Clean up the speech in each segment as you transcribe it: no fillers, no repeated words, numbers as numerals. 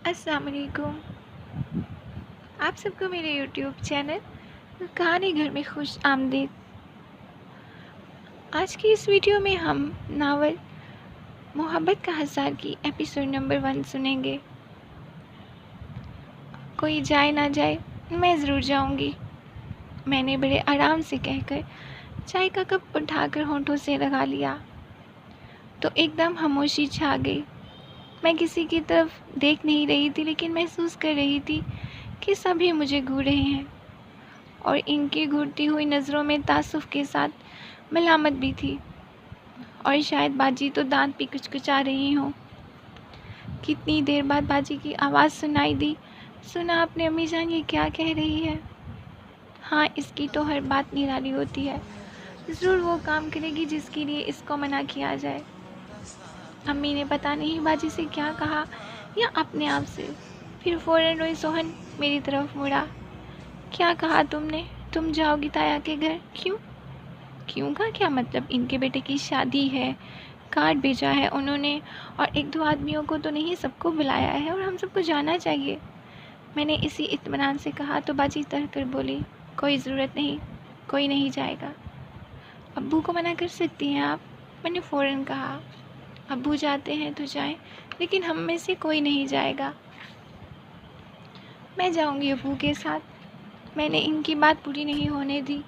السلام علیکم۔ آپ سب کو میرے یوٹیوب چینل کہانی گھر میں خوش آمدید۔ آج کی اس ویڈیو میں ہم ناول محبت کا ہزار کی ایپیسوڈ نمبر 1 سنیں گے۔ کوئی جائے نہ جائے میں ضرور جاؤں گی، میں نے بڑے آرام سے کہہ کر چائے کا کپ اٹھا کر ہونٹوں سے لگا لیا تو ایک دم خاموشی چھا گئی۔ میں کسی کی طرف دیکھ نہیں رہی تھی، لیکن محسوس کر رہی تھی کہ سبھی مجھے گھور رہے ہیں، اور ان کی گھورتی ہوئی نظروں میں تعصب کے ساتھ ملامت بھی تھی، اور شاید باجی تو دانت بھی کچکچا رہی ہوں۔ کتنی دیر بعد باجی کی آواز سنائی دی۔ سنا آپ نے امی جان یہ کیا کہہ رہی ہے؟ ہاں، اس کی تو ہر بات نرالی ہوتی ہے، ضرور وہ کام کرے گی جس کے لیے اس کو منع کیا جائے۔ امی نے پتہ نہیں باجی سے کیا کہا یا اپنے آپ سے، پھر فوراً روئی سوہن میری طرف مڑا۔ کیا کہا تم نے؟ تم جاؤ گی تایا کے گھر؟ کیوں؟ کیوں کا کیا مطلب؟ ان کے بیٹے کی شادی ہے، کارڈ بھیجا ہے انہوں نے، اور 1-2 آدمیوں کو تو نہیں سب کو بلایا ہے، اور ہم سب کو جانا چاہیے۔ میں نے اسی اطمینان سے کہا تو باجی تر کر بولی، کوئی ضرورت نہیں، کوئی نہیں جائے گا۔ ابو کو منع کر سکتی ہیں آپ؟ میں نے فوراً کہا، ابو جاتے ہیں تو جائیں، لیکن ہم میں سے کوئی نہیں جائے گا۔ میں جاؤں گی ابو کے ساتھ۔ میں نے ان کی بات پوری نہیں ہونے دی۔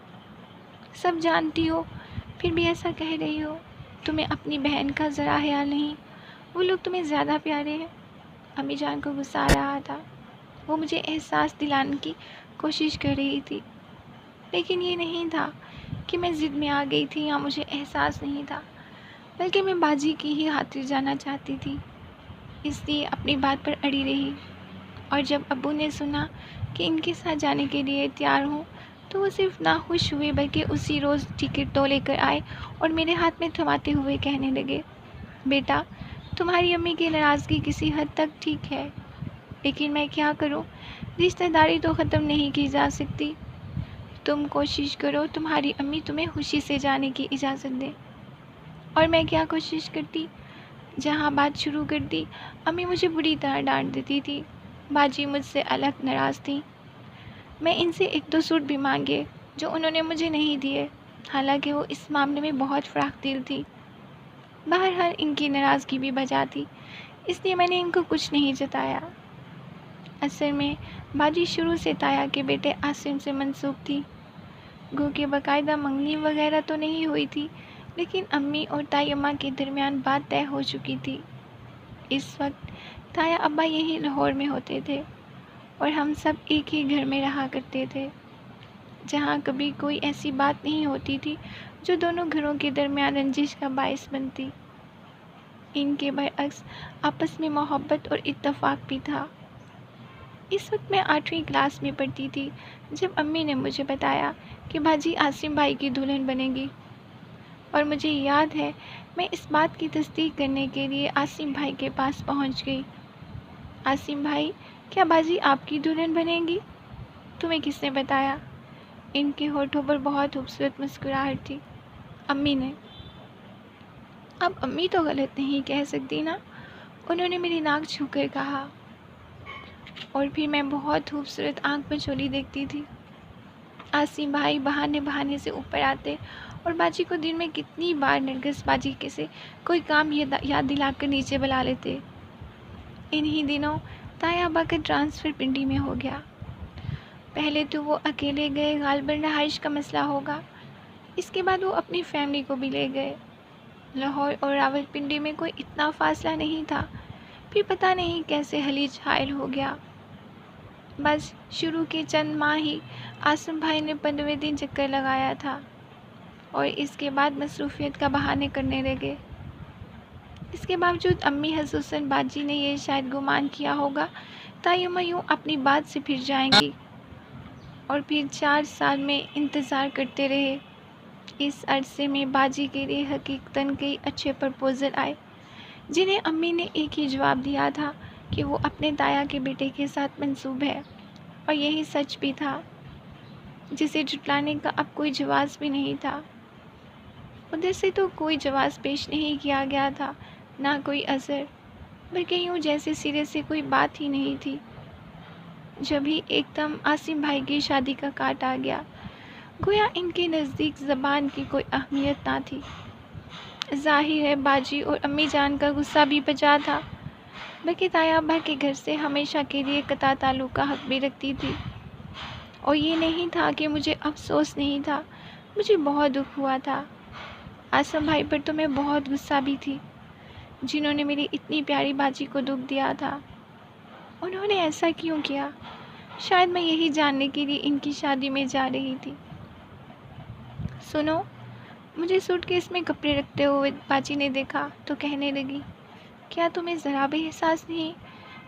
سب جانتی ہو، پھر بھی ایسا کہہ رہی ہو؟ تمہیں اپنی بہن کا ذرا خیال نہیں؟ وہ لوگ تمہیں زیادہ پیارے ہیں۔ امی جان کو غصہ آ رہا تھا، وہ مجھے احساس دلانے کی کوشش کر رہی تھی، لیکن یہ نہیں تھا کہ میں ضد میں آ گئی تھی یا مجھے احساس نہیں تھا، بلکہ میں باجی کی ہی خاطر جانا چاہتی تھی، اس لیے اپنی بات پر اڑی رہی۔ اور جب ابو نے سنا کہ ان کے ساتھ جانے کے لیے تیار ہوں تو وہ صرف نہ خوش ہوئے بلکہ اسی روز ٹکٹ تو لے کر آئے اور میرے ہاتھ میں تھماتے ہوئے کہنے لگے، بیٹا تمہاری امی کی ناراضگی کسی حد تک ٹھیک ہے، لیکن میں کیا کروں، رشتہ داری تو ختم نہیں کی جا سکتی۔ تم کوشش کرو تمہاری امی تمہیں خوشی سے جانے کی اجازت دے۔ اور میں کیا کوشش کرتی؟ جہاں بات شروع کرتی امی مجھے بری طرح ڈانٹ دیتی تھی۔ باجی مجھ سے الگ ناراض تھیں۔ میں ان سے 1-2 سوٹ بھی مانگے جو انہوں نے مجھے نہیں دیے، حالانکہ وہ اس معاملے میں بہت فراخ دل تھی۔ بہرحال ان کی ناراضگی بھی بجا تھی، اس لیے میں نے ان کو کچھ نہیں جتایا۔ اصل میں باجی شروع سے تایا کے بیٹے عاصم سے منسوب تھی، گو کہ باقاعدہ منگنی وغیرہ تو نہیں ہوئی تھی، لیکن امی اور تائی اماں کے درمیان بات طے ہو چکی تھی۔ اس وقت تایا ابا یہی لاہور میں ہوتے تھے، اور ہم سب ایک ہی گھر میں رہا کرتے تھے، جہاں کبھی کوئی ایسی بات نہیں ہوتی تھی جو دونوں گھروں کے درمیان رنجش کا باعث بنتی۔ ان کے برعکس آپس میں محبت اور اتفاق بھی تھا۔ اس وقت میں 8ویں کلاس میں پڑھتی تھی جب امی نے مجھے بتایا کہ باجی عاصم بھائی کی دلہن بنے گی، اور مجھے یاد ہے میں اس بات کی تصدیق کرنے کے لیے عاصم بھائی کے پاس پہنچ گئی۔ عاصم بھائی، کیا باجی آپ کی دلہن بنے گی؟ تمہیں کس نے بتایا؟ ان کے ہونٹوں پر بہت خوبصورت مسکراہٹ تھی۔ امی نے۔ اب امی تو غلط نہیں کہہ سکتی نا، انہوں نے میری ناک چھو کر کہا، اور پھر میں بہت خوبصورت آنکھ مچولی دیکھتی تھی۔ عاصم بھائی بہانے بہانے سے اوپر آتے اور باجی کو دن میں کتنی بار نرگس باجی کے سے کوئی کام یاد دلا کر نیچے بلا لیتے۔ انہی دنوں تایا ابا کا ٹرانسفر پنڈی میں ہو گیا۔ پہلے تو وہ اکیلے گئے، غالباً رہائش کا مسئلہ ہوگا، اس کے بعد وہ اپنی فیملی کو بھی لے گئے۔ لاہور اور راولپنڈی میں کوئی اتنا فاصلہ نہیں تھا، پھر پتہ نہیں کیسے حلیج حائل ہو گیا۔ بس شروع کے چند ماہ ہی عاصم بھائی نے 15ویں دن چکر لگایا تھا، اور اس کے بعد مصروفیت کا بہانے کرنے لگے۔ اس کے باوجود امی خصوصاً باجی نے یہ شاید گمان کیا ہوگا تائی اماں یوں اپنی بات سے پھر جائیں گی، اور پھر 4 سال میں انتظار کرتے رہے۔ اس عرصے میں باجی کے لیے حقیقتاً کئی اچھے پرپوزل آئے، جنہیں امی نے ایک ہی جواب دیا تھا کہ وہ اپنے تایا کے بیٹے کے ساتھ منسوب ہے، اور یہی سچ بھی تھا، جسے جھٹلانے کا اب کوئی جواز بھی نہیں تھا۔ ادھر سے تو کوئی جواز پیش نہیں کیا گیا تھا، نہ کوئی عذر۔ بلکہ یوں جیسے سرے سے کوئی بات ہی نہیں تھی۔ جب ہی ایک دم عاصم بھائی کی شادی کا کاٹ آ گیا، گویا ان کے نزدیک زبان کی کوئی اہمیت نہ تھی۔ ظاہر ہے باجی اور امی جان کا غصہ بھی بجا تھا، بلکہ تایا ابا کے گھر سے ہمیشہ کے لیے قطع تعلق کا حق بھی رکھتی تھی۔ اور یہ نہیں تھا کہ مجھے افسوس نہیں تھا، مجھے بہت دکھ ہوا تھا۔ عاصم بھائی پر تو میں بہت غصہ بھی تھی، جنہوں نے میری اتنی پیاری باجی کو دکھ دیا تھا۔ انہوں نے ایسا کیوں کیا؟ شاید میں یہی جاننے کے لیے ان کی شادی میں جا رہی تھی۔ سنو، مجھے سوٹ کیس میں کپڑے رکھتے ہوئے باجی نے دیکھا تو کہنے لگی، کیا تمہیں ذرا بھی احساس نہیں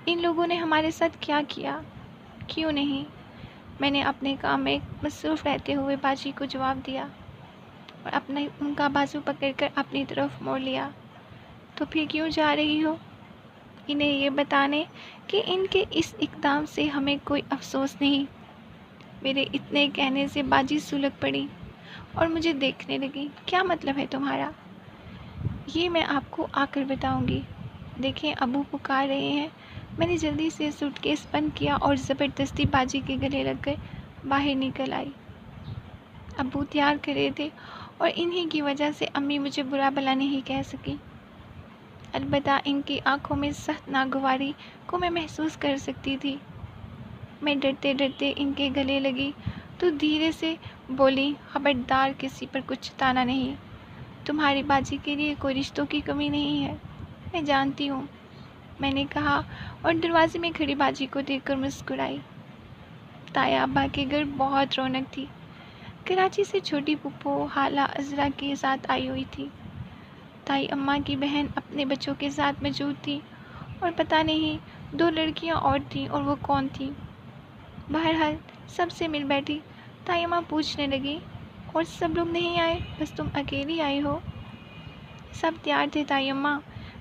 ان لوگوں نے ہمارے ساتھ کیا کیا؟ کیوں نہیں؟ میں نے اپنے کام میں مصروف رہتے ہوئے باجی کو جواب دیا اور ان کا بازو پکڑ کر اپنی طرف موڑ لیا۔ تو پھر کیوں جا رہی ہو؟ انہیں یہ بتانے کہ ان کے اس اقدام سے ہمیں کوئی افسوس نہیں۔ میرے اتنے کہنے سے باجی سلگ پڑی اور مجھے دیکھنے لگی۔ کیا مطلب ہے تمہارا؟ یہ میں آپ کو آ کر بتاؤں گی۔ دیکھیں ابو پکار رہے ہیں۔ میں نے جلدی سے سوٹ کیس بند کیا اور زبردستی باجی کے گلے لگ کر باہر نکل آئی۔ ابو تیار کرے تھے اور انہی کی وجہ سے امی مجھے برا بھلا نہیں کہہ سکی۔ البتہ ان کی آنکھوں میں سخت ناگواری کو میں محسوس کر سکتی تھی۔ میں ڈرتے ڈرتے ان کے گلے لگی تو دھیرے سے بولی، خبردار کسی پر کچھ تانا نہیں۔ تمہاری باجی کے لیے کوئی رشتوں کی کمی نہیں ہے، میں جانتی ہوں، میں نے کہا اور دروازے میں کھڑی باجی کو دیکھ کر مسکرائی۔ تایا ابا کے گھر بہت رونق تھی۔ کراچی سے چھوٹی پھپھو حالہ عذرا کے ساتھ آئی ہوئی تھی۔ تائی اماں کی بہن اپنے بچوں کے ساتھ موجود تھی اور پتہ نہیں 2 لڑکیاں اور تھیں اور وہ کون تھیں۔ بہرحال سب سے مل بیٹھی۔ تائی اماں پوچھنے لگی، اور سب لوگ نہیں آئے، بس تم اکیلی آئی ہو؟ سب تیار تھے تائی اماں،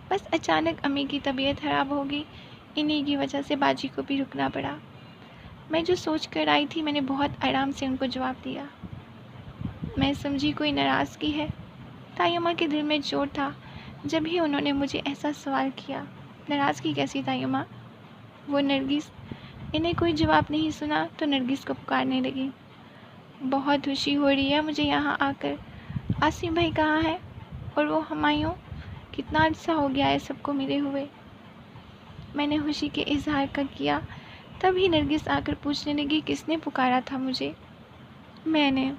بس اچانک امی کی طبیعت خراب ہوگی، انہی کی وجہ سے باجی کو بھی رکنا پڑا۔ میں جو سوچ کر آئی تھی میں نے بہت آرام سے ان کو جواب دیا۔ میں سمجھی کوئی ناراضگی ہے۔ تائی اماں کے دل میں چوٹ تھا جب ہی انہوں نے مجھے ایسا سوال کیا۔ ناراضگی کیسی تائی اماں؟ وہ نرگس، انہیں کوئی جواب نہیں سنا تو نرگس کو پکارنے لگی، بہت خوشی ہو رہی ہے مجھے یہاں آ کر۔ عاصم بھائی کہاں ہے؟ اور وہ ہمایوں؟ کتنا عرصہ ہو گیا ہے سب کو ملے ہوئے۔ میں نے خوشی کے اظہار کا کیا، تب ہی نرگس آ کر پوچھنے لگی، کس نے پکارا تھا مجھے؟ میں نے۔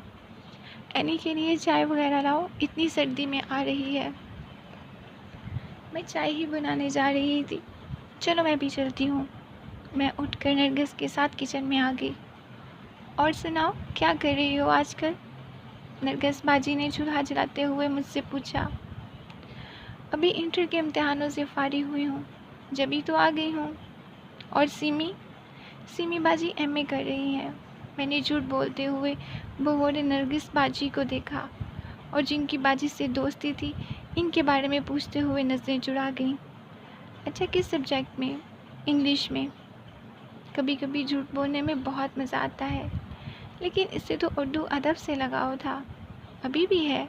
اینی کے لیے چائے وغیرہ لاؤ، اتنی سردی میں آ رہی ہے۔ میں چائے ہی بنانے جا رہی تھی، چلو میں بھی چلتی ہوں۔ میں اٹھ کر نرگس کے ساتھ کچن میں آ گئی۔ اور سناؤ، کیا کر رہی ہو آج کل؟ نرگس باجی نے چولہا جلاتے ہوئے مجھ سے پوچھا۔ ابھی انٹر کے امتحانوں سے فارغ ہوئی ہوں، جبھی تو آ گئی ہوں۔ اور سیمی باجی ایم اے کر رہی ہیں۔ میں نے جھوٹ بولتے ہوئے بغور نرگس باجی کو دیکھا اور جن کی باجی سے دوستی تھی ان کے بارے میں پوچھتے ہوئے نظریں چڑھا گئیں۔ اچھا، کس سبجیکٹ میں؟ انگلش میں۔ کبھی کبھی جھوٹ بولنے میں بہت مزہ آتا ہے، لیکن اس سے تو اردو ادب سے لگاؤ تھا، ابھی بھی ہے۔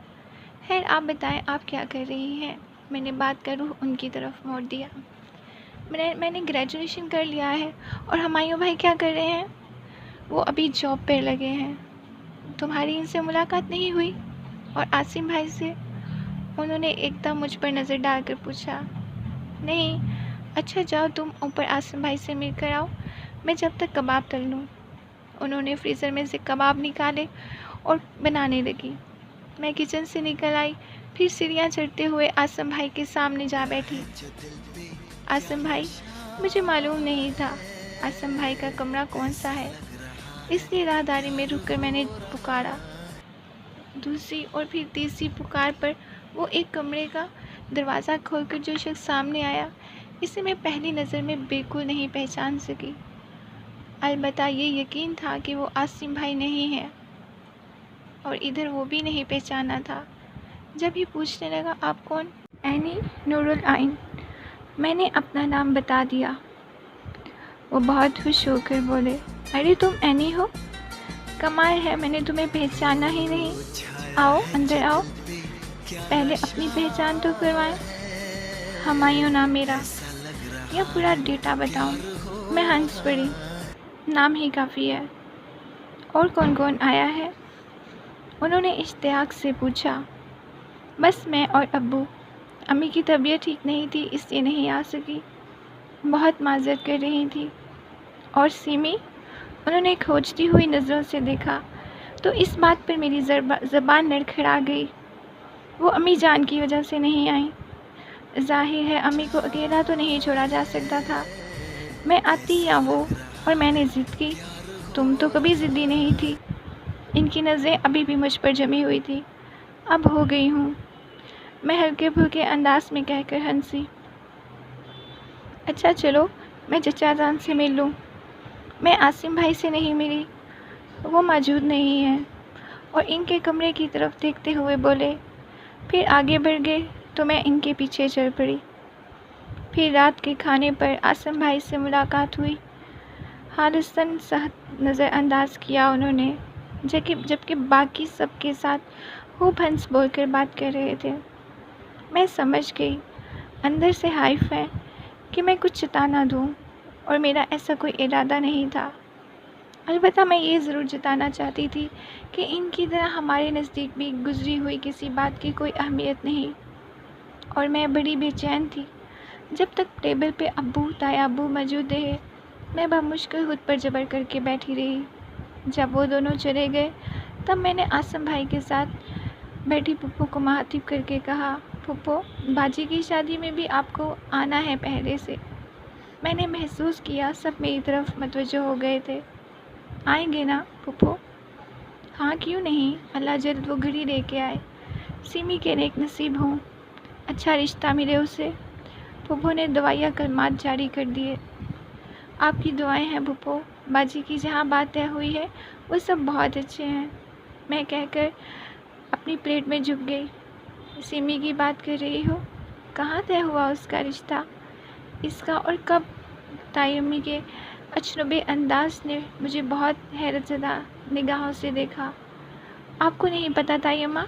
خیر آپ بتائیں، آپ کیا کر رہی ہیں؟ میں نے بات کا رخ ان کی طرف موڑ دیا۔ میں نے گریجویشن کر لیا ہے۔ اور ہمایوں بھائی کیا کر رہے ہیں؟ وہ ابھی جاب پر لگے ہیں۔ تمہاری ان سے ملاقات نہیں ہوئی؟ اور عاصم بھائی سے؟ انہوں نے ایک دم مجھ پر نظر ڈال کر پوچھا۔ نہیں۔ اچھا جاؤ تم اوپر عاصم بھائی سے مل کر آؤ، میں جب تک کباب تل لوں۔ انہوں نے فریزر میں سے کباب نکالے اور بنانے لگی۔ میں کچن سے نکل آئی، پھر سیڑھیاں چڑھتے ہوئے عاصم بھائی کے سامنے جا بیٹھی۔ عاصم بھائی، مجھے معلوم نہیں تھا عاصم بھائی کا کمرہ کون سا ہے، اس لیے راہداری میں رک کر میں نے پکارا۔ دوسری اور پھر تیسری پکار پر وہ ایک کمرے کا دروازہ کھول کر جو شخص سامنے آیا، اسے میں پہلی نظر میں بالکل نہیں پہچان سکی۔ البتہ یہ یقین تھا کہ وہ عاصم بھائی نہیں ہے، اور ادھر وہ بھی نہیں پہچانا تھا۔ جب ہی پوچھنے لگا، آپ کون؟ اینی نور العین، میں نے اپنا نام بتا دیا۔ وہ بہت خوش ہو کر بولے، ارے تم اینی ہو؟ کمال ہے، میں نے تمہیں پہچانا ہی نہیں۔ آؤ اندر آؤ، پہلے اپنی پہچان تو کروائیں۔ ہمایوں نام میرا۔ یا پورا ڈیٹا بتاؤں؟ میں ہنس پڑی۔ نام ہی کافی ہے۔ اور کون کون آیا ہے؟ انہوں نے اشتیاق سے پوچھا۔ بس میں اور ابو۔ امی کی طبیعت ٹھیک نہیں تھی اس لیے نہیں آ سکی، بہت معذرت کر رہی تھی۔ اور سیمی؟ انہوں نے کھوجتی ہوئی نظروں سے دیکھا تو اس بات پر میری زبان لڑکھڑا گئی۔ وہ امی جان کی وجہ سے نہیں آئیں۔ ظاہر ہے امی کو اکیلا تو نہیں چھوڑا جا سکتا تھا۔ میں آتی یا وہ، اور میں نے ضد کی۔ تم تو کبھی ضدی نہیں تھی۔ ان کی نظریں ابھی بھی مجھ پر جمی ہوئی تھی۔ اب ہو گئی ہوں، میں ہلکے پھلکے انداز میں کہہ کر ہنسی۔ اچھا چلو میں چچا جان سے مل لوں۔ میں عاصم بھائی سے نہیں ملی، وہ موجود نہیں ہیں، اور ان کے کمرے کی طرف دیکھتے ہوئے بولے۔ پھر آگے بڑھ گئے تو میں ان کے پیچھے چل پڑی۔ پھر رات کے کھانے پر عاصم بھائی سے ملاقات ہوئی۔ خالصتاً صحت نظر انداز کیا انہوں نے، جبکہ باقی سب کے ساتھ خوب ہنس بول کر بات کر رہے تھے۔ میں سمجھ گئی اندر سے حائف ہے کہ میں کچھ جتا نہ دوں، اور میرا ایسا کوئی ارادہ نہیں تھا۔ البتہ میں یہ ضرور جتانا چاہتی تھی کہ ان کی طرح ہمارے نزدیک بھی گزری ہوئی کسی بات کی کوئی اہمیت نہیں، اور میں بڑی بے چین تھی۔ جب تک ٹیبل پہ ابو تایا ابو موجود رہے میں بمشکل خود پر جبر کر کے بیٹھی رہی۔ جب وہ دونوں چلے گئے تب میں نے عاصم بھائی کے ساتھ بیٹھی پھپھو کو مخاطب کر کے کہا، پھپھو باجی کی شادی میں بھی آپ کو آنا ہے پہلے سے۔ میں نے محسوس کیا سب میری طرف متوجہ ہو گئے تھے۔ آئیں گے نا پھپھو؟ ہاں کیوں نہیں، اللہ جلد وہ گھڑی لے کے آئے، سیمی کے نیک نصیب ہوں، اچھا رشتہ ملے اسے۔ پھپھو نے دعائیہ کلمات جاری کر دیے۔ آپ کی دعائیں ہیں پھپھو، باجی کی جہاں بات طے ہوئی ہے وہ سب بہت اچھے ہیں، میں کہہ کر اپنی پلیٹ میں جھک گئی۔ سیمی کی بات کر رہی ہو؟ کہاں طے ہوا اس کا رشتہ؟ اس کا اور کب؟ تائی امی کے اجنبی انداز نے مجھے بہت حیرت زدہ نگاہوں سے دیکھا۔ آپ کو نہیں پتہ تائی اماں،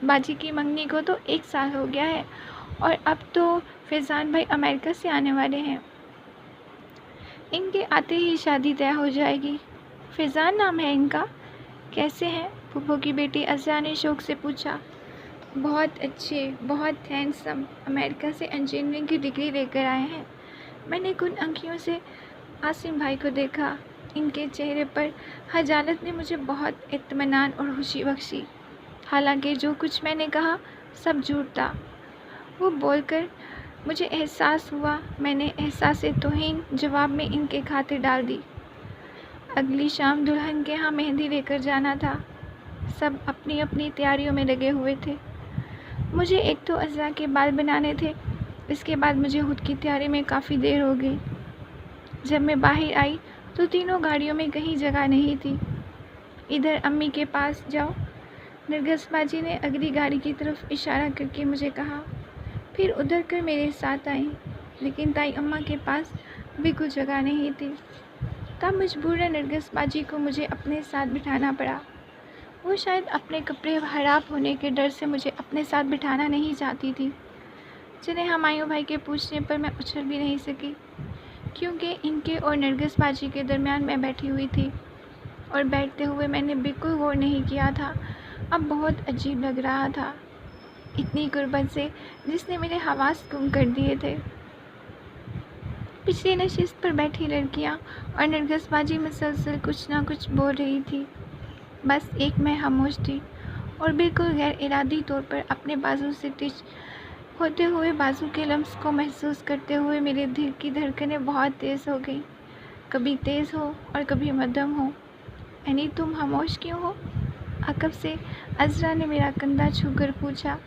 باجی کی منگنی کو تو 1 سال ہو گیا ہے، اور اب تو فیضان بھائی امریکہ سے آنے والے ہیں، ان کے آتے ہی شادی طے ہو جائے گی۔ فیضان نام ہے ان کا؟ کیسے ہیں؟ پھپھو کی بیٹی عزرا نے شوق سے پوچھا۔ بہت اچھے، بہت ہینڈسم، امریکہ سے انجینئرنگ کی ڈگری لے کر آئے ہیں۔ میں نے کن آنکھوں سے عاصم بھائی کو دیکھا، ان کے چہرے پر خجالت نے مجھے بہت اطمینان اور خوشی بخشی، حالانکہ جو کچھ میں نے کہا سب جھوٹ تھا۔ وہ بول کر مجھے احساس ہوا میں نے احساس توہین جواب میں ان کے کھاتے ڈال دی۔ اگلی شام دلہن کے ہاں مہندی لے کر جانا تھا، سب اپنی اپنی تیاریوں میں لگے ہوئے تھے۔ مجھے ایک تو عزرا کے بال بنانے تھے، اس کے بعد مجھے خود کی تیاری میں کافی دیر ہو گئی۔ جب میں باہر آئی تو تینوں گاڑیوں میں کہیں جگہ نہیں تھی۔ ادھر امی کے پاس جاؤ، نرگس باجی نے اگلی گاڑی کی طرف اشارہ کر کے مجھے کہا، پھر ادھر کر میرے ساتھ آئیں، لیکن تائی اماں کے پاس بھی کچھ جگہ نہیں تھی۔ تب مجبوراً نرگس باجی کو مجھے اپنے ساتھ بٹھانا پڑا۔ وہ شاید اپنے کپڑے خراب ہونے کے ڈر سے مجھے اپنے ساتھ بٹھانا نہیں چاہتی تھی، جنہیں ہمایوں بھائی کے پوچھنے پر میں اچھل بھی نہیں سکی، کیونکہ ان کے اور نرگس باجی کے درمیان میں بیٹھی ہوئی تھی، اور بیٹھتے ہوئے میں نے بالکل غور نہیں کیا تھا۔ اب بہت عجیب لگ رہا تھا، اتنی قربت سے جس نے میرے حواس گم کر دیے تھے۔ پچھلی نشست پر بیٹھی لڑکیاں اور نرگس باجی مسلسل کچھ نہ کچھ بول رہی تھی، بس ایک میں خاموش تھی، اور بالکل غیر ارادی طور پر اپنے بازو سے ٹچ ہوتے ہوئے بازو کے لمس کو محسوس کرتے ہوئے میرے دل کی دھڑکنیں بہت تیز ہو گئیں، کبھی تیز ہو اور کبھی مدھم ہو۔ اینی تم خاموش کیوں ہو؟ عقب سے عزرا نے میرا کندھا چھو کر پوچھا۔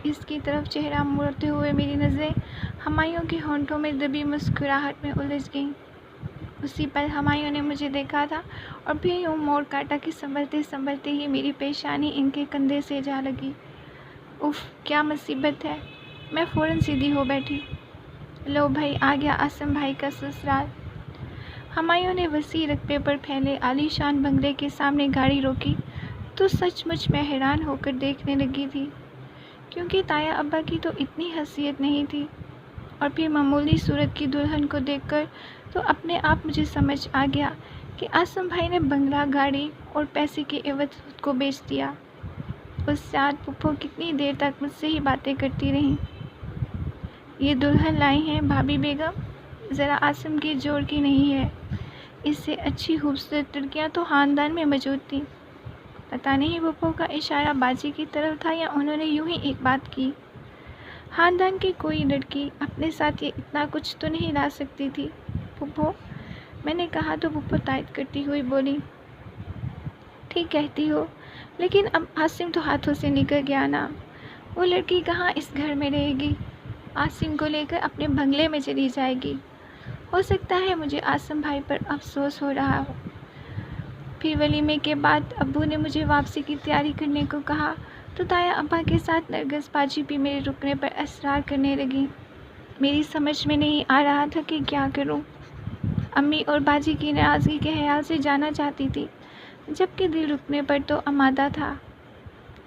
اس کی طرف چہرہ موڑتے ہوئے میری نظریں ہمایوں کے ہونٹوں میں دبی مسکراہٹ میں الجھ گئیں۔ اسی پل ہمایوں نے مجھے دیکھا تھا، اور پھر یوں موڑ کاٹا کہ سنبھلتے سنبھلتے ہی میری پیشانی ان کے کندھے سے جا لگی۔ اف، کیا مصیبت ہے! میں فوراً سیدھی ہو بیٹھی۔ لو بھائی آ گیا عاصم بھائی کا سسرال۔ ہمایوں نے وسیع رقبے پر پھیلے عالی شان بنگلے کے سامنے گاڑی روکی تو سچ مچ میں حیران ہو کر دیکھنے لگی تھی، کیونکہ تایا ابا کی تو اتنی حیثیت نہیں تھی۔ اور پھر معمولی صورت کی دلہن کو دیکھ کر تو اپنے آپ مجھے سمجھ آ گیا کہ عاصم بھائی نے بنگلہ، گاڑی اور پیسے کے عوض خود کو بیچ دیا۔ اس رات پھپھو کتنی دیر تک مجھ سے ہی باتیں کرتی رہیں۔ یہ دلہن لائی ہیں بھابھی بیگم، ذرا عاصم کے جوڑ کی نہیں ہے، اس سے اچھی خوبصورت لڑکیاں تو خاندان میں موجود تھیں۔ پتہ نہیں پھپھو کا اشارہ باجی کی طرف تھا یا انہوں نے یوں ہی ایک بات کی۔ خاندان کی کوئی لڑکی اپنے ساتھ یہ اتنا کچھ تو نہیں لا سکتی تھی پھپھو، میں نے کہا تو پھپھو تائید کرتی ہوئی بولی، ٹھیک کہتی ہو، لیکن اب عاصم تو ہاتھوں سے نکل گیا نا، وہ لڑکی کہاں اس گھر میں رہے گی، عاصم کو لے کر اپنے بنگلے میں چلی جائے گی۔ ہو سکتا ہے مجھے عاصم بھائی پر افسوس ہو رہا ہو۔ پھر ولیمے کے بعد ابو نے مجھے واپسی کی تیاری کرنے کو کہا تو تایا ابا کے ساتھ نرگس باجی بھی میرے رکنے پر اصرار کرنے لگی۔ میری سمجھ میں نہیں آ رہا تھا کہ کیا کروں۔ امی اور باجی کی ناراضگی کے خیال سے جانا چاہتی تھی، جبکہ دل رکنے پر تو آمادہ تھا۔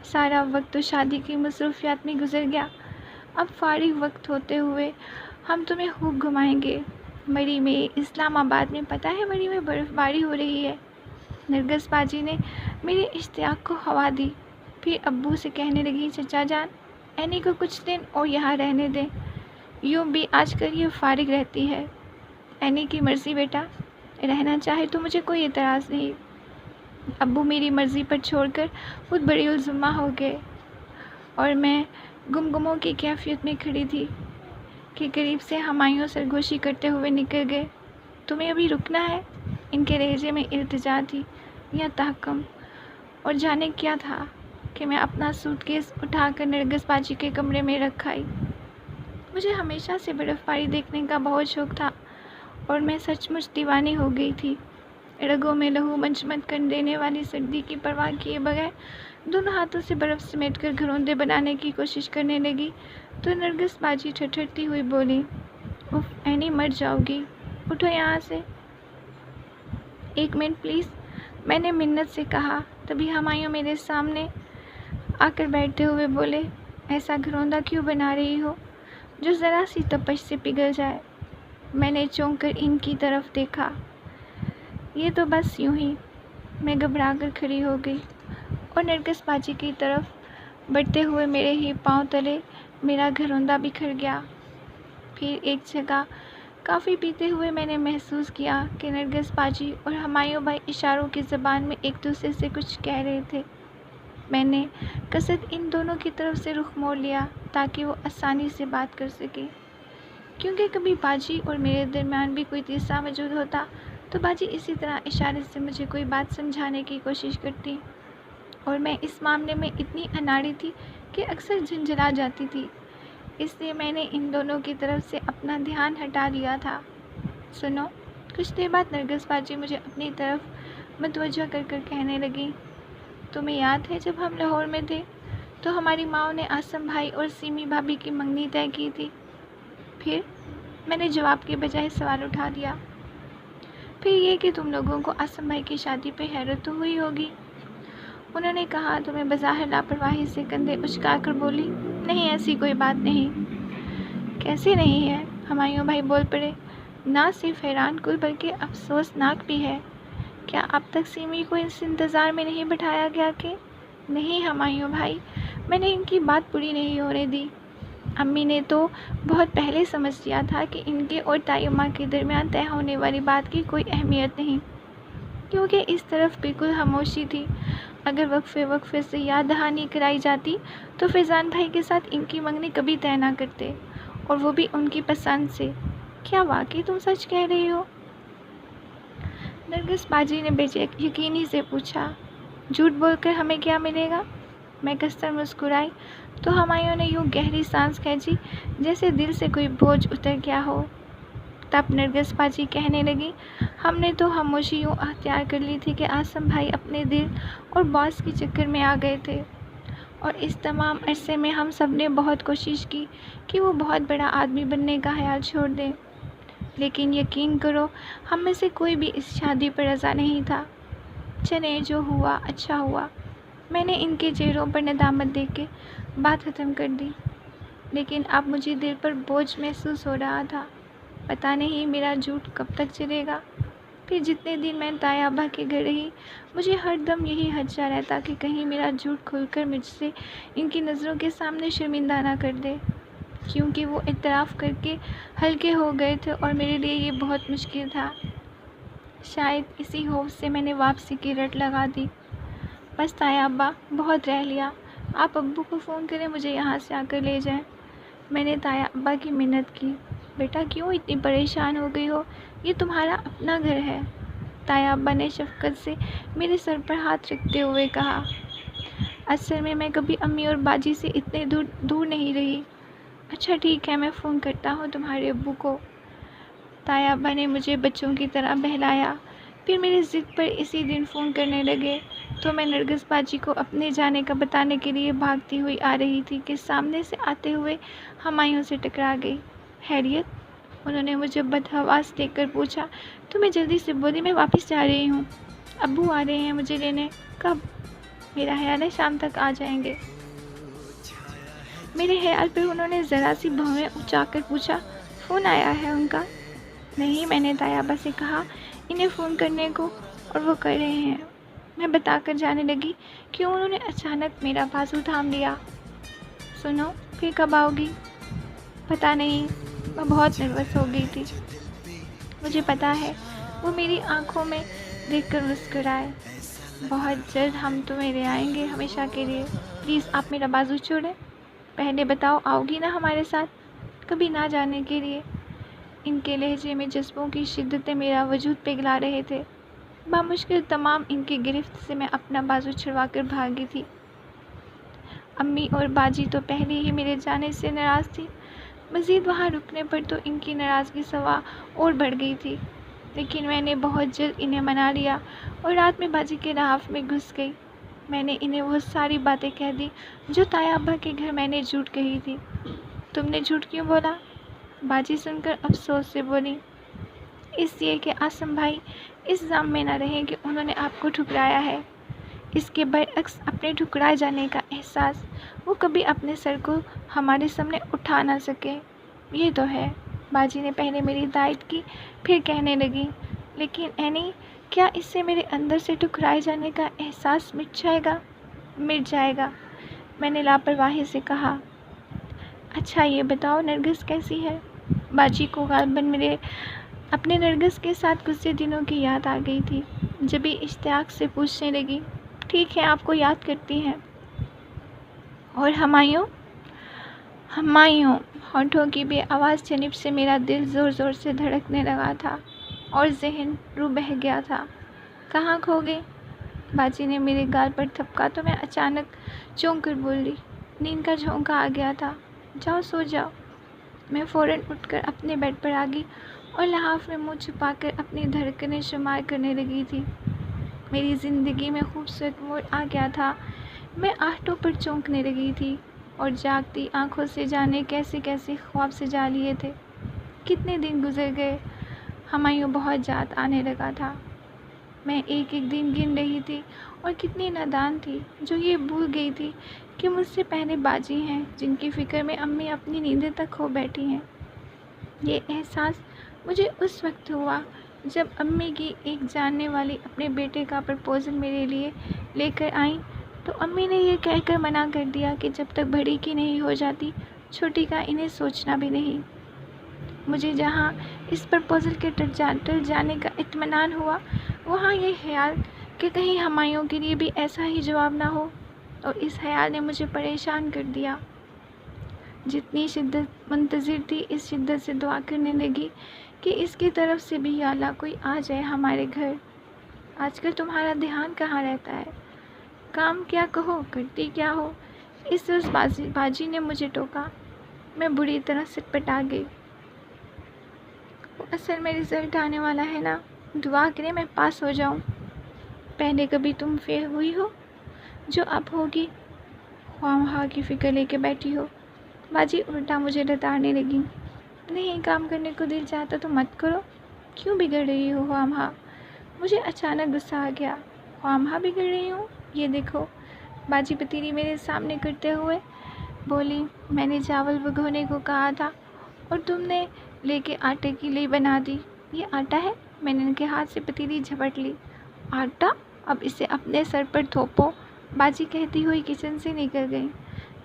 سارا وقت تو شادی کی مصروفیات میں گزر گیا، اب فارغ وقت ہوتے ہوئے ہم تمہیں خوب گھمائیں گے۔ مری میں، اسلام آباد میں، پتہ ہے مری میں برف باری ہو رہی ہے۔ نرگس باجی نے میرے اشتیاق کو ہوا دی، پھر ابو سے کہنے لگی، چچا جان، اینی کو کچھ دن اور یہاں رہنے دیں، یوں بھی آج کل یہ فارغ رہتی ہے۔ اینی کی مرضی بیٹا، رہنا چاہے تو مجھے کوئی اعتراض نہیں۔ ابو میری مرضی پر چھوڑ کر خود بڑی الزمہ ہو گئے اور میں گمگموں کی کیفیت میں کھڑی تھی کہ قریب سے ہمایوں سرگوشی کرتے ہوئے نکل گئے۔ تمہیں ابھی رکنا ہے؟ ان کے لہجے میں التجا تھی یا تحکم، اور جانے کیا تھا کہ میں اپنا سوٹ کیس اٹھا کر نرگس باجی کے کمرے میں رکھ آئی۔ مجھے ہمیشہ سے برف باری دیکھنے کا بہت شوق تھا اور میں سچ مچ دیوانی ہو گئی تھی۔ رگوں میں لہو منجمد کر دینے والی سردی کی پرواہ کیے بغیر دونوں ہاتھوں سے برف سمیٹ کر گھروندے بنانے کی کوشش کرنے لگی تو نرگس باجی ٹھٹھرتی ہوئی بولی، اف اینی مر جاؤ گی، اٹھو یہاں سے۔ ایک منٹ پلیز، میں نے منت سے کہا۔ تبھی ہمایوں میرے سامنے آ کر بیٹھتے ہوئے بولے، ایسا گھروندہ کیوں بنا رہی ہو جو ذرا سی تپش سے پگھل جائے؟ میں نے چونک کر ان کی طرف دیکھا۔ یہ تو بس یوں ہی۔ میں گھبرا کر کھڑی ہو گئی اور نرگس باجی کی طرف بڑھتے ہوئے میرے ہی پاؤں تلے میرا گھروندہ بکھر گیا۔ پھر ایک جگہ کافی پیتے ہوئے میں نے محسوس کیا کہ نرگس باجی اور ہمایوں بھائی اشاروں کی زبان میں ایک دوسرے سے کچھ کہہ رہے تھے۔ میں نے قصد ان دونوں کی طرف سے رخ موڑ لیا تاکہ وہ آسانی سے بات کر سکے، کیونکہ کبھی باجی اور میرے درمیان بھی کوئی تیسرا موجود ہوتا تو باجی اسی طرح اشارے سے مجھے کوئی بات سمجھانے کی کوشش کرتی، اور میں اس معاملے میں اتنی اناڑی تھی کہ اکثر جھنجھلا جاتی تھی۔ اس لیے میں نے ان دونوں کی طرف سے اپنا دھیان ہٹا دیا تھا۔ سنو، کچھ دیر بعد نرگس باجی مجھے اپنی طرف متوجہ کر کر کہنے لگی، تمہیں یاد ہے جب ہم لاہور میں تھے تو ہماری ماؤں نے عاصم بھائی اور سیمی بھابھی کی منگنی طے کی تھی؟ پھر میں نے جواب کے بجائے سوال اٹھا دیا۔ پھر یہ کہ تم لوگوں کو عاصم بھائی کی شادی پہ حیرت تو ہوئی ہوگی۔ انہوں نے کہا تو میں بظاہر لاپرواہی سے کندھے اچکا کر بولی، نہیں ایسی کوئی بات نہیں۔ کیسے نہیں ہے؟ ہمایوں بھائی بول پڑے، نہ صرف حیران کن بلکہ افسوسناک بھی ہے۔ کیا اب تک سیمی کو اس انتظار میں نہیں بٹھایا گیا کہ؟ نہیں ہمایوں بھائی، میں نے ان کی بات پوری نہیں ہونے دی۔ امی نے تو بہت پہلے سمجھ لیا تھا کہ ان کے اور تائی اماں کے درمیان طے ہونے والی بات کی کوئی اہمیت نہیں، کیونکہ اس طرف بالکل خاموشی تھی۔ اگر وقفے وقفے سے یاد دہانی کرائی جاتی تو فیضان بھائی کے ساتھ ان کی منگنی کبھی طے نہ کرتے، اور وہ بھی ان کی پسند سے۔ کیا واقعی تم سچ کہہ رہی ہو؟ نرگس باجی نے بے یقینی سے پوچھا۔ جھوٹ بول کر ہمیں کیا ملے گا؟ میں کستر مسکرائی تو ہمایوں نے یوں گہری سانس کھینچی جیسے دل سے کوئی بوجھ اتر گیا ہو۔ تب نرگس باجی کہنے لگی، ہم نے تو خاموشی یوں اختیار کر لی تھی کہ عاصم بھائی اپنے دل اور باس کے چکر میں آ گئے تھے، اور اس تمام عرصے میں ہم سب نے بہت کوشش کی کہ وہ بہت بڑا آدمی بننے کا خیال چھوڑ دیں، لیکن یقین کرو ہم میں سے کوئی بھی اس شادی پر رضا نہیں تھا۔ چلیں جو ہوا اچھا ہوا۔ میں نے ان کے چہروں پر ندامت دیکھ کے بات ختم کر دی۔ لیکن اب مجھے دل پر بوجھ محسوس ہو رہا تھا۔ پتہ نہیں میرا جھوٹ کب تک چلے گا۔ پھر جتنے دن میں تایا ابا کے گھر رہی، مجھے ہر دم یہی خدشہ رہتا کہ کہیں میرا جھوٹ کھل کر مجھ سے ان کی نظروں کے سامنے شرمندہ نہ کر دے، کیونکہ وہ اعتراف کر کے ہلکے ہو گئے تھے اور میرے لیے یہ بہت مشکل تھا۔ شاید اسی خوف سے میں نے واپسی کی رٹ لگا دی۔ بس تایا ابا، بہت رہ لیا، آپ ابو کو فون کریں مجھے یہاں سے آ کر لے جائیں۔ میں نے تایا ابا کی منت کی۔ بیٹا کیوں اتنی پریشان ہو گئی ہو؟ یہ تمہارا اپنا گھر ہے۔ تایا ابا نے شفقت سے میرے سر پر ہاتھ رکھتے ہوئے کہا۔ اصل میں کبھی امی اور باجی سے اتنے دور نہیں رہی۔ اچھا ٹھیک ہے، میں فون کرتا ہوں تمہارے ابو کو۔ تایا ابا نے مجھے بچوں کی طرح بہلایا، پھر میری ضد پر اسی دن فون کرنے لگے تو میں نرگس باجی کو اپنے جانے کا بتانے کے لیے بھاگتی ہوئی آ رہی تھی کہ سامنے سے آتے ہوئے ہمایوں سے ٹکرا گئی۔ خیریت؟ انہوں نے مجھے بدحواس دیکھ کر پوچھا تو میں جلدی سے بولی، میں واپس جا رہی ہوں، ابو آ رہے ہیں مجھے لینے۔ کب؟ میرا خیال ہے شام تک آ جائیں گے۔ میرے خیال پر انہوں نے ذرا سی بھویں اچا کر پوچھا، فون آیا ہے ان کا؟ نہیں، میں نے تایا ابا سے کہا انہیں فون کرنے کو اور وہ کر رہے ہیں۔ میں بتا کر جانے لگی کہ انہوں نے اچانک میرا بازو تھام لیا۔ سنو، پھر کب آؤ گی؟ پتہ نہیں، میں بہت نروس ہو گئی تھی۔ مجھے پتا ہے وہ میری آنکھوں میں دیکھ کر مسکرائے۔ بہت جلد ہم تمہیں لے آئیں گے ہمیشہ کے لیے، پلیز آپ میرا بازو چھوڑیں۔ پہلے بتاؤ آؤ گی نا ہمارے ساتھ؟ کبھی نہ جانے کے لیے۔ ان کے لہجے میں جذبوں کی شدتیں میرا وجود پگھلا رہے تھے۔ بامشکل تمام ان کی گرفت سے میں اپنا بازو چھڑوا کر بھاگی تھی۔ امی اور باجی تو پہلے ہی میرے جانے سے ناراض تھی، مزید وہاں رکنے پر تو ان کی ناراضگی سوا اور بڑھ گئی تھی، لیکن میں نے بہت جلد انہیں منا لیا اور رات میں باجی کے لحاف میں گھس گئی۔ میں نے انہیں وہ ساری باتیں کہہ دی جو تایا ابا کے گھر میں نے جھوٹ کہی تھی۔ تم نے جھوٹ کیوں بولا؟ باجی سن کر افسوس سے بولی، اس لیے کہ عاصم بھائی اس ظلم میں نہ رہیں کہ انہوں نے آپ کو ٹھکرایا ہے۔ اس کے برعکس اپنے ٹھکرائے جانے کا احساس وہ کبھی اپنے سر کو ہمارے سامنے اٹھا نہ سکے۔ یہ تو ہے، باجی نے پہلے میری تائید کی، پھر کہنے لگی، لیکن اینی، کیا اس سے میرے اندر سے ٹھکرائے جانے کا احساس مٹ جائے گا؟ مٹ جائے گا، میں نے لاپرواہی سے کہا۔ اچھا یہ بتاؤ نرگس کیسی ہے؟ باجی کو غالباً میرے اپنے نرگس کے ساتھ گزرے دنوں کی یاد آ گئی تھی، جبھی اشتیاق سے پوچھنے لگی، ٹھیک ہے، آپ کو یاد کرتی ہیں؟ اور ہمایوں؟ ہمایوں؟ ہونٹوں کی بے آواز جنب سے میرا دل زور زور سے دھڑکنے لگا تھا اور ذہن رو بہہ گیا تھا۔ کہاں کھو گئے؟ باجی نے میرے گال پر تھپکا تو میں اچانک چونک کر بولی، نیند کا جھونکا آ گیا تھا، جاؤ سو جاؤ۔ میں فوراً اٹھ کر اپنے بیڈ پر آ گئی اور لحاف میں منہ چھپا کر اپنی دھڑکنیں شمار کرنے لگی تھی۔ میری زندگی میں خوبصورت موڑ آ گیا تھا۔ میں آہٹوں پر چونکنے لگی تھی اور جاگتی آنکھوں سے جانے کیسے کیسے خواب سجا لیے تھے۔ کتنے دن گزر گئے، ہمایوں بہت یاد آنے لگا تھا۔ میں ایک ایک دن گن رہی تھی اور کتنی نادان تھی جو یہ بھول گئی تھی کہ مجھ سے پہلے باجی ہیں جن کی فکر میں امی اپنی نیندیں تک کھو بیٹھی ہیں۔ یہ احساس مجھے اس وقت ہوا جب امی کی ایک جاننے والی اپنے بیٹے کا پرپوزل میرے لیے لے کر آئیں تو امی نے یہ کہہ کر منع کر دیا کہ جب تک بڑی کی نہیں ہو جاتی چھوٹی کا انہیں سوچنا بھی نہیں۔ مجھے جہاں اس پرپوزل کے ٹل جانے کا اطمینان ہوا، وہاں یہ خیال کہ کہیں ہمایوں کے لیے بھی ایسا ہی جواب نہ ہو، اور اس خیال نے مجھے پریشان کر دیا۔ جتنی شدت منتظر تھی، اس شدت سے دعا کرنے لگی کہ اس کی طرف سے بھی یا اللہ کوئی آ جائے ہمارے گھر۔ آج کل تمہارا دھیان کہاں رہتا ہے؟ کام کیا کہو، کرتی کیا ہو؟ اس روز باجی نے مجھے ٹوکا۔ میں بری طرح سٹپٹا گئی۔ وہ اصل میں رزلٹ آنے والا ہے نا، دعا کریں میں پاس ہو جاؤں۔ پہلے کبھی تم فیل ہوئی ہو جو اب ہوگی؟ خواہ کی فکر لے کے بیٹھی ہو۔ باجی الٹا مجھے لتاڑنے لگی، نہیں کام کرنے کو دل چاہتا تو مت کرو، کیوں بگڑ رہی ہو خواہ؟ مجھے اچانک غصہ آ گیا، خواہ بگڑ رہی ہوں؟ یہ دیکھو، باجی پتیلی میرے سامنے کرتے ہوئے بولی میں نے چاول بھگونے کو کہا تھا اور تم نے لے کے آٹے کی لئی بنا دی۔ یہ آٹا ہے؟ میں نے ان کے ہاتھ سے پتیلی جھپٹ لی۔ آٹا؟ اب اسے اپنے سر پر تھوپو، باجی کہتی ہوئی کچن سے نکل گئی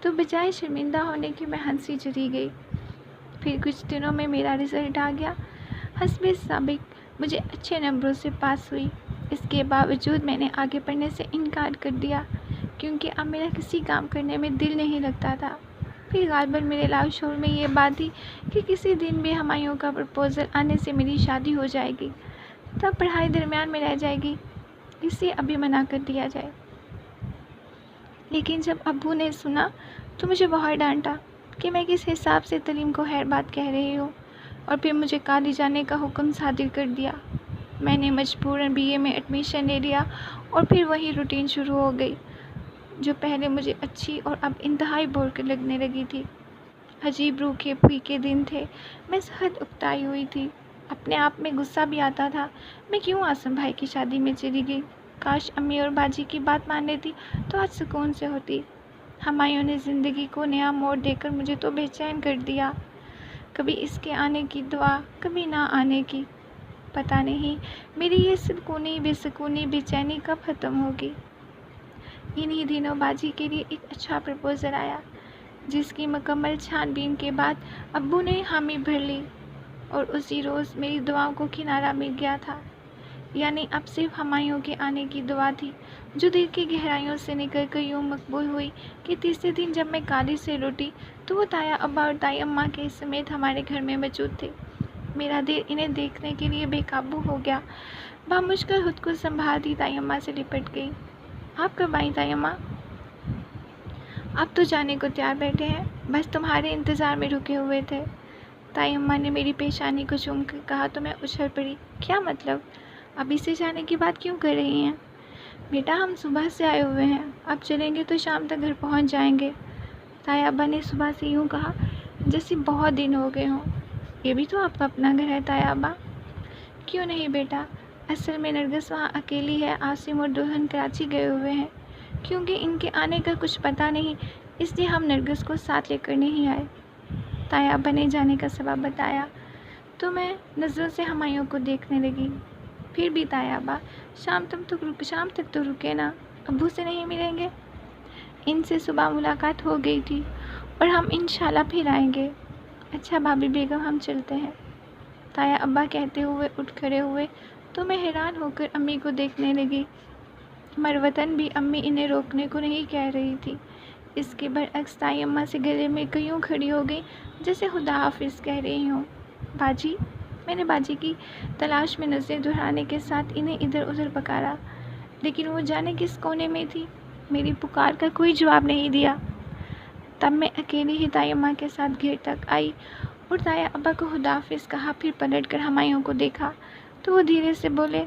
تو بجائے شرمندہ ہونے کے میں ہنسی چلی گئی۔ پھر کچھ دنوں میں میرا رزلٹ آ گیا۔ حسب سابق مجھے اچھے نمبروں سے پاس ہوئی۔ اس کے باوجود میں نے آگے پڑھنے سے انکار کر دیا کیونکہ اب میرا کسی کام کرنے میں دل نہیں لگتا تھا۔ پھر غالباً میرے لاؤ شعور میں یہ بات تھی کہ کسی دن بھی ہمایوں کا پرپوزل آنے سے میری شادی ہو جائے گی، تب پڑھائی درمیان میں رہ جائے گی، اسے ابھی منع کر دیا جائے۔ لیکن جب ابو نے سنا تو مجھے بہت ڈانٹا کہ میں کس حساب سے تعلیم کو خیر بات کہہ رہی ہوں، اور پھر مجھے کالج جانے کا حکم صادر کر دیا۔ میں نے مجبوراً BA میں ایڈمیشن لے لیا اور پھر وہی روٹین شروع ہو گئی جو پہلے مجھے اچھی اور اب انتہائی بور لگنے لگی تھی۔ عجیب روکھے پھیکے دن تھے، میں سخت اکتائی ہوئی تھی، اپنے آپ میں غصہ بھی آتا تھا۔ میں کیوں عاصم بھائی کی شادی میں چلی گئی؟ کاش امی اور باجی کی بات مان لیتی تو آج سکون سے ہوتی۔ ہمایوں نے زندگی کو نیا موڑ دے کر مجھے تو بے چین کر دیا، کبھی اس کے آنے کی دعا، کبھی نہ آنے کی۔ پتہ نہیں میری یہ سکونی بے سکونی بے چینی کب ختم ہوگی۔ انہی دنوں باجی کے لیے ایک اچھا پرپوزل آیا جس کی مکمل چھان بین کے بعد ابو نے حامی بھر لی، اور اسی روز میری دعاؤں کو کنارہ مل گیا تھا۔ یعنی اب صرف ہمایوں کے آنے کی دعا تھی جو دل کی گہرائیوں سے نکل کر یوں مقبول ہوئی کہ تیسرے دن جب میں کالج سے لوٹی تو وہ تایا ابا اور تائی اماں کے سمیت ہمارے گھر میں موجود تھے۔ میرا دل انہیں دیکھنے کے لیے بے قابو ہو گیا۔ بامشکل خود کو سنبھالتی تائی اماں سے لپٹ گئی۔ آپ کب آئیں تائی اماں؟ آپ تو جانے کو تیار بیٹھے ہیں، بس تمہارے انتظار میں رکے ہوئے تھے۔ تائی اماں نے میری پیشانی کو چوم کر کہا تو میں اچھل پڑی۔ کیا مطلب؟ ابھی سے جانے کی بات کیوں کر رہی ہیں؟ بیٹا ہم صبح سے آئے ہوئے ہیں، اب چلیں گے تو شام تک گھر پہنچ جائیں گے۔ تائی ابا نے صبح سے یوں کہا جیسے بہت دن ہو گئے ہوں۔ یہ بھی تو آپ کا اپنا گھر ہے تائی ابا۔ کیوں نہیں بیٹا، اصل میں نرگس وہاں اکیلی ہے، عاصم اور دلہن کراچی گئے ہوئے ہیں۔ کیونکہ ان کے آنے کا کچھ پتہ نہیں، اس لیے ہم نرگس کو ساتھ لے کر نہیں آئے۔ تائی ابا نے جانے کا سبب بتایا تو میں نظروں سے ہمایوں کو دیکھنے لگی۔ پھر بھی تائی ابا شام تک تو رکے نا، ابو سے نہیں ملیں گے؟ ان سے صبح ملاقات ہو گئی تھی اور ہم انشاءاللہ پھر آئیں گے۔ اچھا بھابھی بیگم ہم چلتے ہیں، تائی ابا کہتے ہوئے اٹھ کھڑے ہوئے تو میں حیران ہو کر امی کو دیکھنے لگی۔ مروتاً بھی امی انہیں روکنے کو نہیں کہہ رہی تھی، اس کے برعکس تائی اماں سے گلے میں کیوں کھڑی ہو گئی جیسے خدا حافظ کہہ رہی ہوں۔ باجی، میں نے باجی کی تلاش میں نظریں دہرانے کے ساتھ انہیں ادھر ادھر پکارا، لیکن وہ جانے کس کونے میں تھی، میری پکار کا کوئی جواب نہیں دیا۔ تب میں اکیلی ہی تائی اماں کے ساتھ گھر تک آئی اور تائی ابا کو خدا حافظ کہا، پھر پلٹ کر ہمایوں کو دیکھا تو وہ دھیرے سے بولے،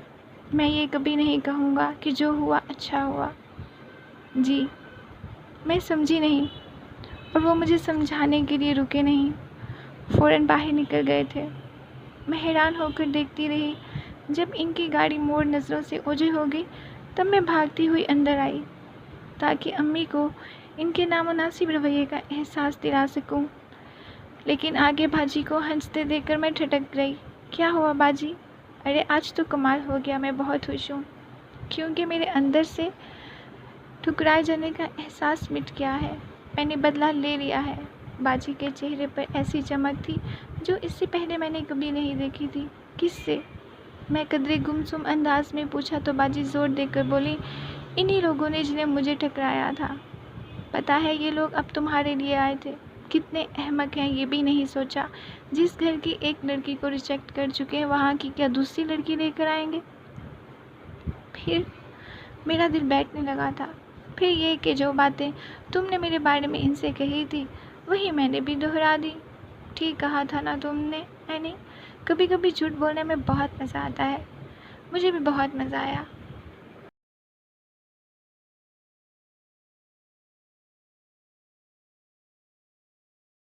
میں یہ کبھی نہیں کہوں گا کہ جو ہوا اچھا ہوا۔ جی، میں سمجھی نہیں، اور وہ مجھے سمجھانے کے لیے رکے نہیں، فوراً باہر نکل گئے تھے۔ میں حیران ہو کر دیکھتی رہی۔ جب ان کی گاڑی موڑ نظروں سے اوجھل ہو گئی تب میں بھاگتی ہوئی اندر آئی تاکہ امی کو ان کے نامناسب رویے کا احساس دلا سکوں، لیکن آگے باجی کو ہنستے دیکھ کر میں ٹھٹک گئی۔ کیا ہوا باجی؟ ارے آج تو کمال ہو گیا، میں بہت خوش ہوں کیونکہ میرے اندر سے ٹھکرائے جانے کا احساس مٹ گیا ہے، میں نے بدلہ لے لیا ہے۔ باجی کے چہرے پر ایسی چمک تھی جو اس سے پہلے میں نے کبھی نہیں دیکھی تھی۔ کس سے؟ میں قدرے گمسم انداز میں پوچھا تو باجی زور دے کر بولی، انہی لوگوں نے جنہیں مجھے ٹھکرایا تھا۔ پتہ ہے یہ لوگ اب تمہارے لیے آئے تھے، کتنے احمق ہیں یہ بھی نہیں سوچا، جس گھر کی ایک لڑکی کو ریجیکٹ کر چکے وہاں کی کیا دوسری لڑکی لے کر آئیں گے؟ پھر میرا دل بیٹھنے لگا تھا۔ پھر یہ کہ جو باتیں تم نے میرے بارے میں ان سے کہی تھی وہی میں نے بھی دہرا دی۔ ٹھیک کہا تھا نا تم نے اینی، کبھی کبھی جھوٹ بولنے میں بہت مزہ آتا ہے۔ مجھے بھی بہت مزہ آیا۔